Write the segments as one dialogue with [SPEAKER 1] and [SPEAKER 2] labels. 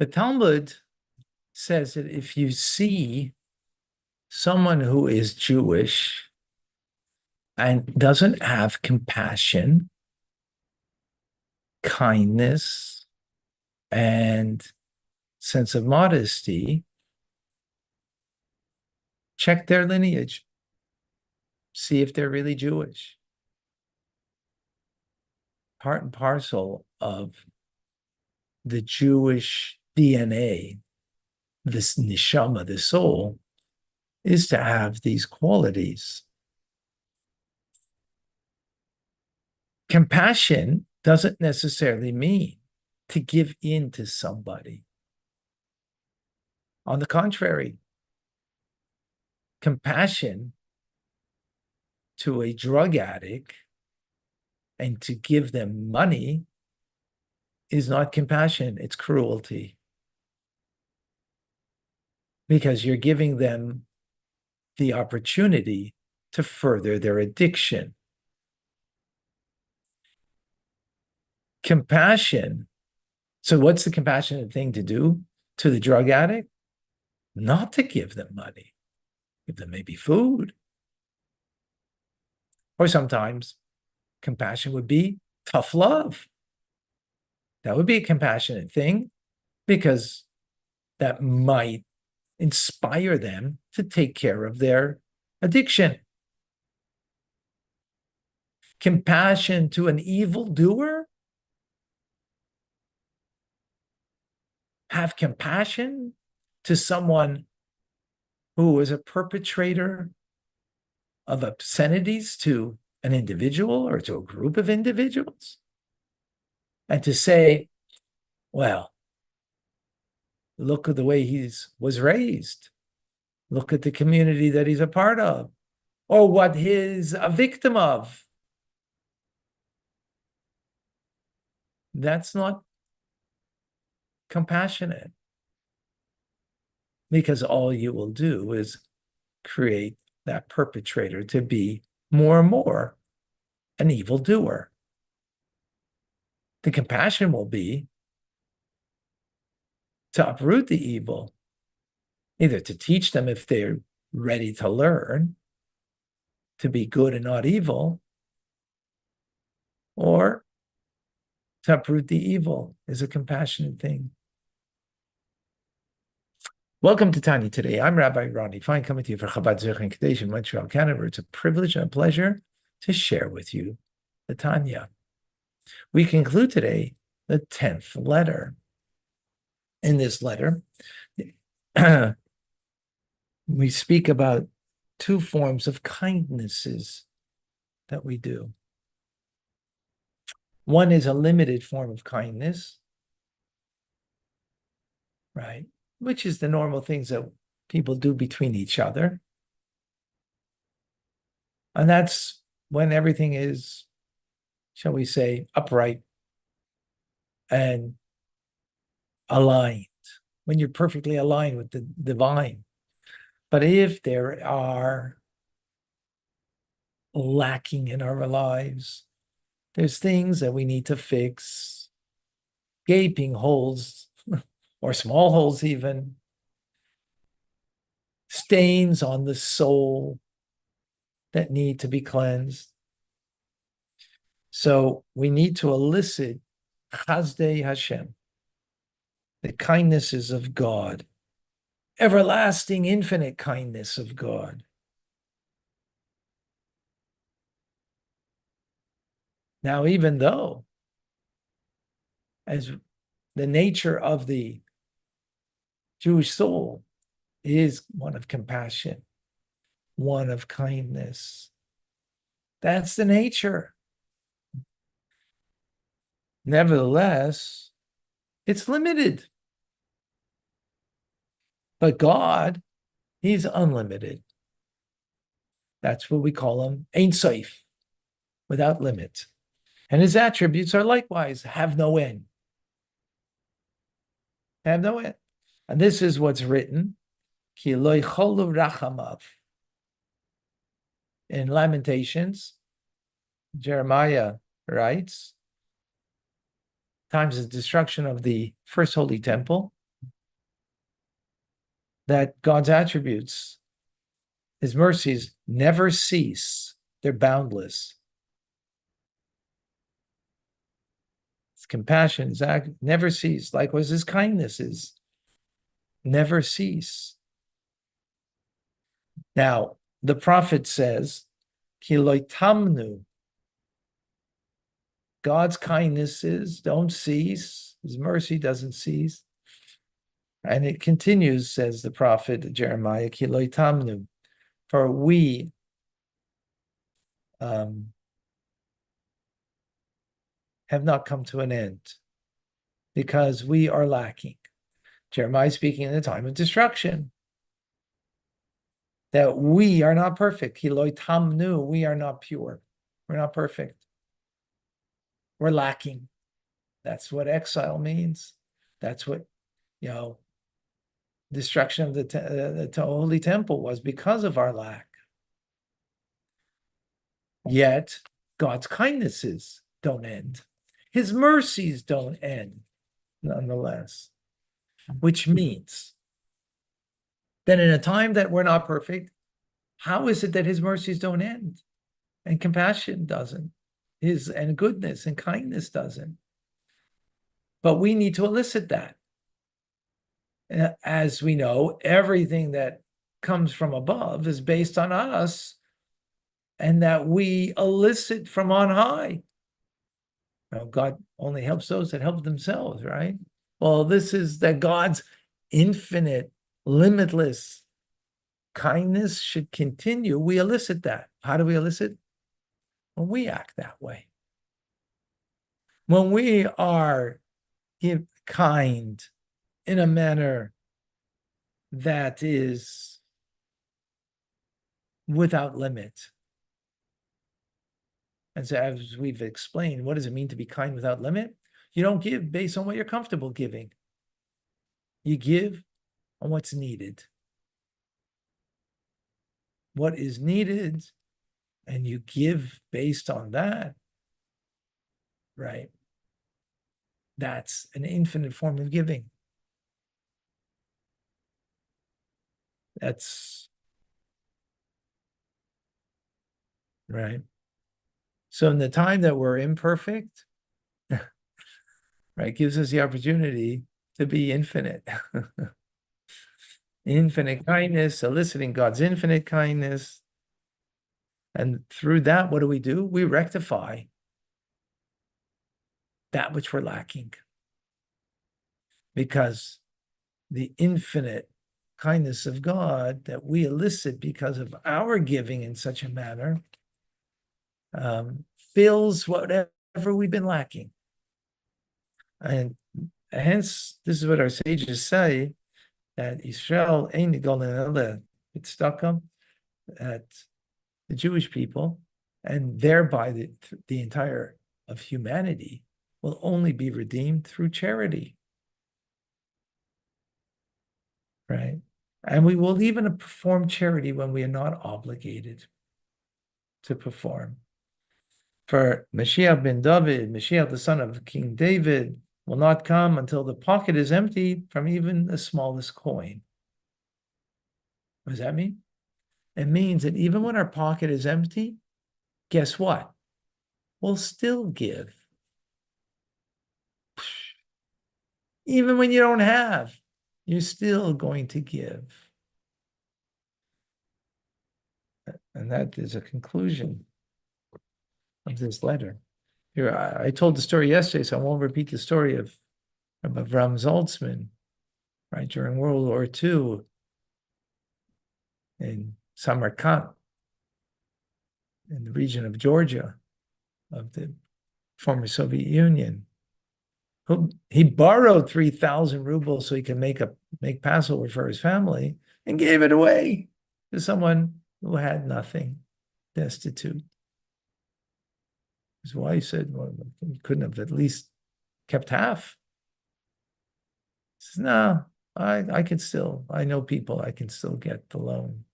[SPEAKER 1] The Talmud says that if you see someone who is Jewish and doesn't have compassion, kindness, and sense of modesty, check their lineage, see if they're really Jewish. Part and parcel of the Jewish DNA, this neshama, the soul, is to have these qualities. Compassion doesn't necessarily mean to give in to somebody. On the contrary, compassion to a drug addict and to give them money is not compassion, it's cruelty. Because you're giving them the opportunity to further their addiction. Compassion. So what's the compassionate thing to do to the drug addict? Not to give them money. Give them maybe food. Or sometimes compassion would be tough love. That would be a compassionate thing because that might inspire them to take care of their addiction. Compassion to an evildoer? Have compassion to someone who is a perpetrator of obscenities to an individual or to a group of individuals? And to say, well, look at the way he was raised. Look at the community that he's a part of, or what he's a victim of. That's not compassionate, because all you will do is create that perpetrator to be more and more an evildoer. The compassion will be to uproot the evil, either to teach them if they're ready to learn to be good and not evil, or to uproot the evil is a compassionate thing. Welcome to Tanya Today. I'm Rabbi Ronnie Fine, coming to you for Chabad Zurich and Kadesh in Montreal, Canada. It's a privilege and a pleasure to share with you the Tanya. We conclude today the 10th letter. In this letter, we speak about two forms of kindnesses that we do. One is a limited form of kindness, right? Which is the normal things that people do between each other. And that's when everything is, shall we say, upright and aligned, when you're perfectly aligned with the divine. But if there are lacking in our lives, there's things that we need to fix, gaping holes, or small holes even, stains on the soul that need to be cleansed. So we need to elicit Chazdei Hashem, the kindnesses of God, everlasting, infinite kindness of God. Now, even though, as the nature of the Jewish soul is one of compassion, one of kindness, that's the nature. Nevertheless, it's limited. But God, he's unlimited. That's what we call him, Ein Sof, without limit. And his attributes are likewise, have no end. Have no end. And this is what's written, Ki lo ycholu rachamav. In Lamentations, Jeremiah writes, times of destruction of the first holy temple, that God's attributes, his mercies, never cease. They're boundless. His compassion, his act never cease. Likewise, his kindnesses never cease. Now, the prophet says, Ki lo tamnu. God's kindnesses don't cease. His mercy doesn't cease. And it continues, says the prophet Jeremiah, Ki lo tamnu. For we have not come to an end because we are lacking. Jeremiah speaking in the time of destruction. That we are not perfect. Ki lo tamnu. We are not pure. We're not perfect. We're lacking. That's what exile means. That's what, destruction of the holy temple was, because of our lack. Yet God's kindnesses don't end. His mercies don't end, nonetheless. Which means that in a time that we're not perfect, how is it that his mercies don't end? And compassion doesn't. And goodness and kindness doesn't. But we need to elicit that. As we know, everything that comes from above is based on us, and that we elicit from on high. Now, God only helps those that help themselves, right? Well, this is that God's infinite, limitless kindness should continue. We elicit that. How do we elicit? When we act that way. When we are kind in a manner that is without limit. And so, as we've explained, what does it mean to be kind without limit? You don't give based on what you're comfortable giving. You give on what's needed. What is needed, and you give based on that, right? That's an infinite form of giving. That's right. So in the time that we're imperfect, right, gives us the opportunity to be infinite. Infinite kindness, eliciting God's infinite kindness. And through that, what do? We rectify that which we're lacking. Because the infinite kindness of God that we elicit because of our giving in such a manner fills whatever we've been lacking. And hence, this is what our sages say, that Israel ein nigol tzedakah, that the Jewish people, and thereby the entire of humanity, will only be redeemed through charity. Right? And we will even perform charity when we are not obligated to perform. For Mashiach ben David, Mashiach the son of King David, will not come until the pocket is empty from even the smallest coin. What does that mean? It means that even when our pocket is empty, guess what? We'll still give. Even when you don't have, you're still going to give. And that is a conclusion of this letter. Here, I told the story yesterday, so I won't repeat the story of Avram Zaltzman, right, during World War II in Samarkand, in the region of Georgia, of the former Soviet Union. He borrowed 3,000 rubles so he could make Passover for his family, and gave it away to someone who had nothing, destitute. His wife said, well, you couldn't have at least kept half. He says, no, I can still, I know people, I can still get the loan.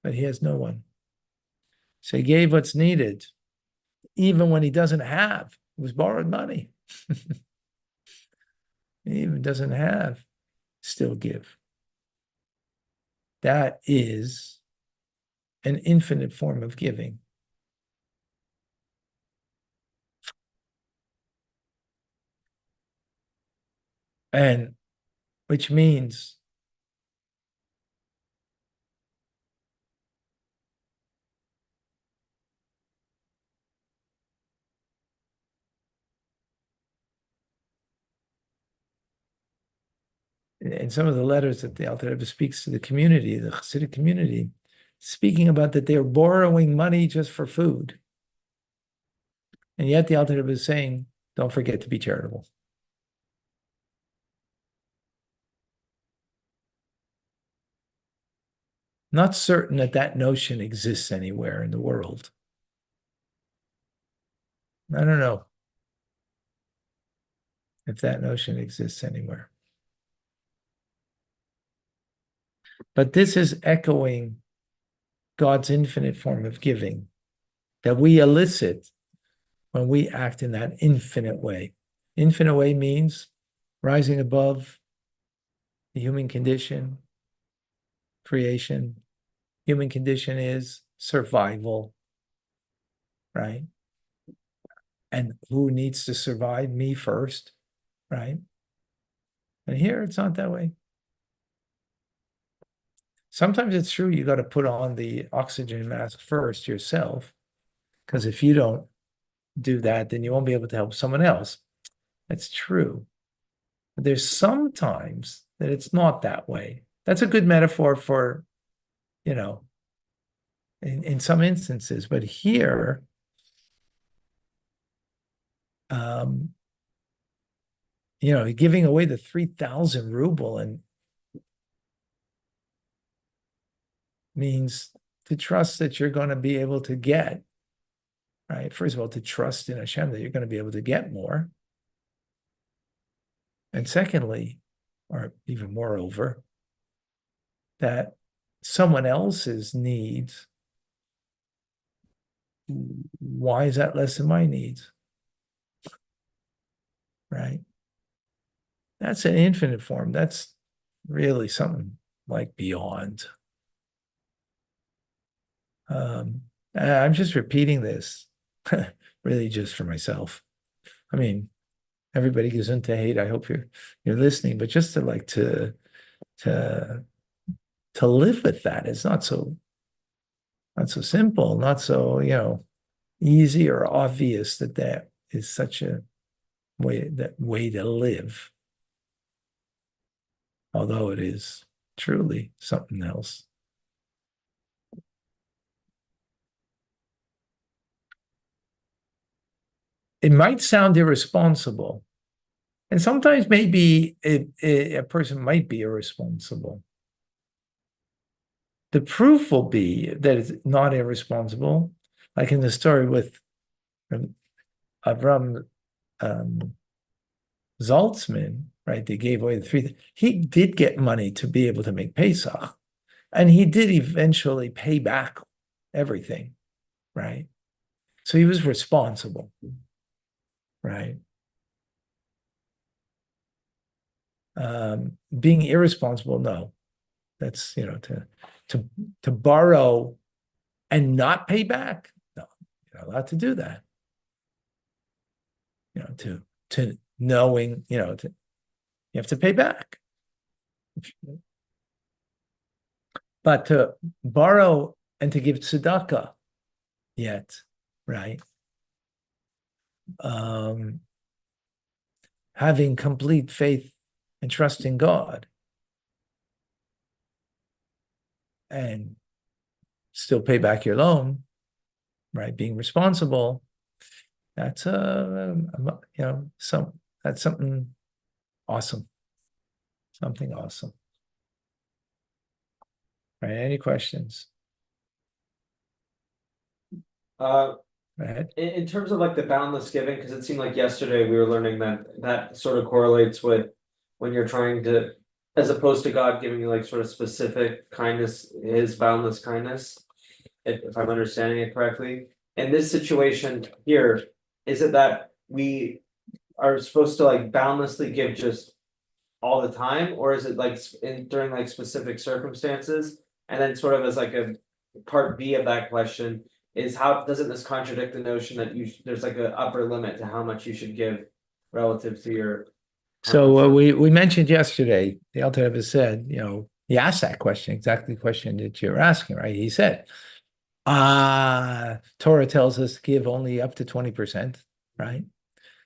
[SPEAKER 1] But he has no one. So he gave what's needed, even when he doesn't have. It was borrowed money. He even doesn't have. still give. That is an infinite form of giving. And which means in some of the letters that the Alter Rebbe speaks to the community, the Hasidic community, speaking about that they're borrowing money just for food. And yet the Alter Rebbe is saying, don't forget to be charitable. Not certain that that notion exists anywhere in the world. I don't know if that notion exists anywhere. But this is echoing God's infinite form of giving that we elicit when we act in that infinite way. Infinite way means rising above the human condition, creation. Human condition is survival, right? And who needs to survive? Me first, right? And here it's not that way. Sometimes it's true you got to put on the oxygen mask first yourself, because if you don't do that, then you won't be able to help someone else. That's true. But there's sometimes that it's not that way. That's a good metaphor for, in some instances. But here, giving away the 3,000 ruble and means to trust that you're going to be able to get, right? First of all, to trust in Hashem that you're going to be able to get more. And secondly, or even moreover, that someone else's needs, why is that less than my needs? Right? That's an infinite form. That's really something like beyond. I'm just repeating this, really just for myself. I mean, everybody goes into hate. I hope you're listening, but just to live with that is not so simple, not so easy or obvious that is such a way to live. Although it is truly something else. It might sound irresponsible. And sometimes maybe a person might be irresponsible. The proof will be that it's not irresponsible, like in the story with Avram Zaltzman, right? They gave away the three. He did get money to be able to make Pesach, and he did eventually pay back everything, right? So he was responsible, right? Being irresponsible, no. That's to borrow and not pay back. No, you're not allowed to do that. To knowing, you have to pay back. But to borrow and to give tzedakah, yet, right? Having complete faith and trust in God, and still pay back your loan, right? Being responsible. That's that's something awesome. Something awesome. Right? Any questions?
[SPEAKER 2] Go
[SPEAKER 1] ahead.
[SPEAKER 2] In terms of like the boundless giving, because it seemed like yesterday we were learning that sort of correlates with when you're trying to, as opposed to God giving you like sort of specific kindness, his boundless kindness, if I'm understanding it correctly. In this situation here, is it that we are supposed to like boundlessly give just all the time, or is it like during like specific circumstances? And then sort of as like a part B of that question is how doesn't this contradict the notion that there's like an upper limit to how much you should give relative to your how
[SPEAKER 1] So
[SPEAKER 2] much
[SPEAKER 1] we mentioned yesterday, the Alter Rebbe said, he asked that question, exactly the question that you're asking, right? He said, Torah tells us to give only up to 20%, right?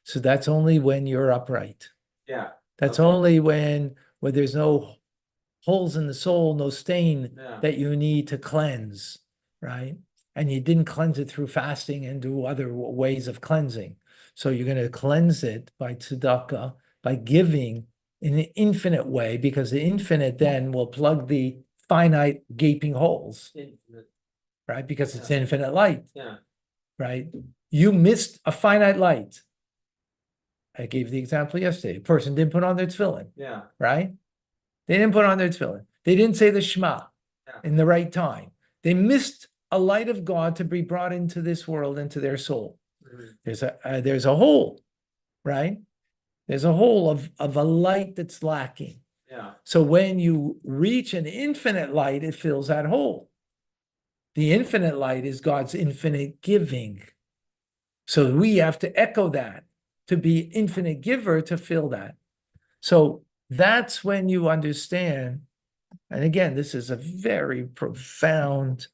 [SPEAKER 1] So that's only when you're upright.
[SPEAKER 2] yeah.
[SPEAKER 1] That's
[SPEAKER 2] Okay.
[SPEAKER 1] only when there's no holes in the soul, no stain
[SPEAKER 2] Yeah.
[SPEAKER 1] that you need to cleanse, right? And you didn't cleanse it through fasting and do other ways of cleansing. So you're going to cleanse it by tzedakah, by giving in an infinite way, because the infinite then will plug the finite gaping holes,
[SPEAKER 2] Infinite.
[SPEAKER 1] right? Because it's
[SPEAKER 2] Yeah.
[SPEAKER 1] infinite light,
[SPEAKER 2] Yeah.
[SPEAKER 1] right? You missed a finite light. I gave the example yesterday. A person didn't put on their tefillin,
[SPEAKER 2] Yeah.
[SPEAKER 1] right? They didn't put on their tefillin. They didn't say the Shema
[SPEAKER 2] Yeah.
[SPEAKER 1] in the right time. They missed a light of God to be brought into this world, into their soul.
[SPEAKER 2] Mhm.
[SPEAKER 1] There's a hole, right? There's a hole of a light that's lacking.
[SPEAKER 2] Yeah.
[SPEAKER 1] So when you reach an infinite light, it fills that hole. The infinite light is God's infinite giving. So we have to echo that to be infinite giver to fill that. So that's when you understand. And again, this is a very profound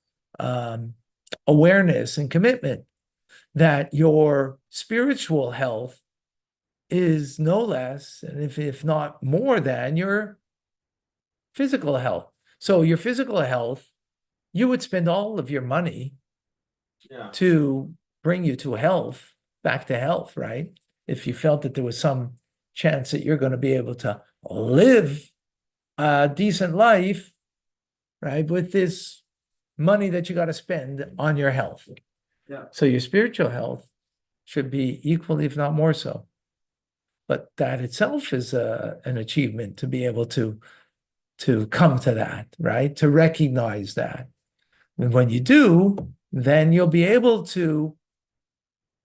[SPEAKER 1] awareness and commitment that your spiritual health is no less, and if not more than your physical health. So your physical health, you would spend all of your money
[SPEAKER 2] Yeah.
[SPEAKER 1] to bring you to health, back to health, right? If you felt that there was some chance that you're going to be able to live a decent life, right, with this money that you got to spend on your health.
[SPEAKER 2] Yeah.
[SPEAKER 1] So your spiritual health should be equally, if not more so. But that itself is an achievement to be able to come to that, right? To recognize that. And when you do, then you'll be able to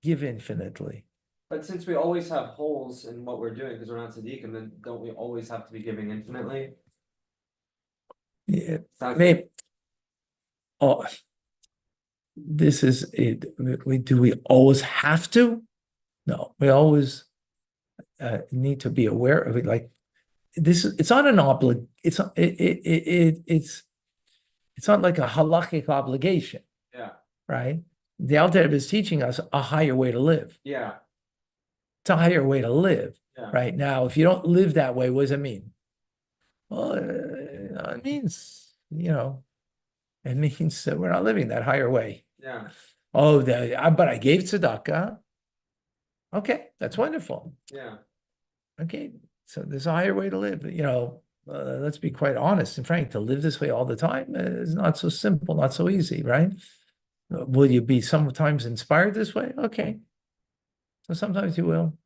[SPEAKER 1] give infinitely.
[SPEAKER 2] But since we always have holes in what we're doing because we're not tzaddikim, then don't we always have to be giving infinitely?
[SPEAKER 1] Yeah,
[SPEAKER 2] Sounds
[SPEAKER 1] maybe. Oh, this is it. Do we always have to? No, we always need to be aware of it. Like this, it's not an oblig. It's not like a halachic obligation,
[SPEAKER 2] yeah.
[SPEAKER 1] right? The Alter Rebbe is teaching us a higher way to live.
[SPEAKER 2] Yeah.
[SPEAKER 1] It's a higher way to live,
[SPEAKER 2] Yeah.
[SPEAKER 1] right? Now, if you don't live that way, what does it mean? Well, it means, it means that we're not living that higher way.
[SPEAKER 2] Yeah.
[SPEAKER 1] Oh, but I gave tzedakah. Okay, that's wonderful.
[SPEAKER 2] Yeah.
[SPEAKER 1] Okay, so there's a higher way to live. Let's be quite honest and frank. To live this way all the time is not so simple, not so easy, right? Will you be sometimes inspired this way? Okay, so sometimes you will.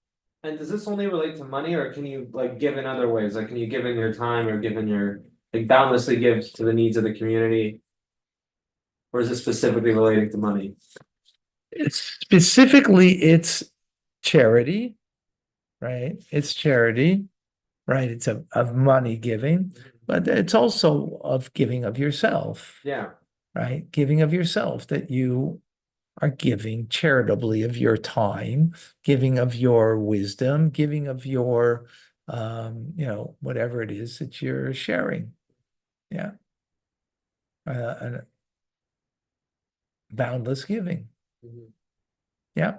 [SPEAKER 2] And does this only relate to money, or can you like give in other ways? Like, can you give in your time, or give in your like boundlessly give to the needs of the community? Or is it specifically relating to money?
[SPEAKER 1] It's charity, right? It's charity, right? It's of money giving, but it's also of giving of yourself,
[SPEAKER 2] Yeah.
[SPEAKER 1] right? Giving of yourself, that you are giving charitably of your time, giving of your wisdom, giving of your, whatever it is that you're sharing. Yeah. And boundless giving.
[SPEAKER 2] Mhm.
[SPEAKER 1] Yeah.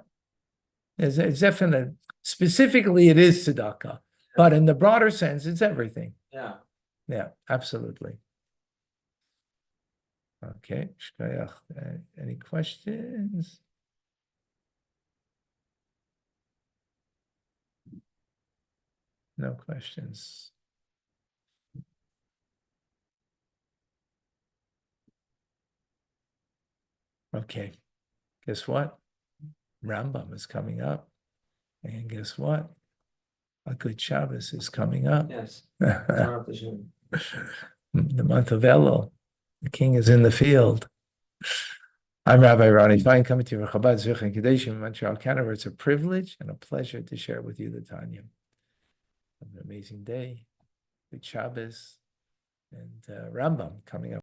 [SPEAKER 1] It's definite. Specifically, it is tzedakah, but in the broader sense, it's everything.
[SPEAKER 2] Yeah.
[SPEAKER 1] Yeah, absolutely. Okay. Shkoyach. Any questions? No questions. Okay. Guess what? Rambam is coming up. And guess what? A good Shabbos is coming up.
[SPEAKER 2] Yes.
[SPEAKER 1] The month of Elul. The king is in the field. I'm Rabbi Ronnie Fine, coming to you from Chabad Zurich and Kadeshim in Montreal, Canada. It's a privilege and a pleasure to share with you the Tanya. Have an amazing day. Good Shabbos, and Rambam coming up.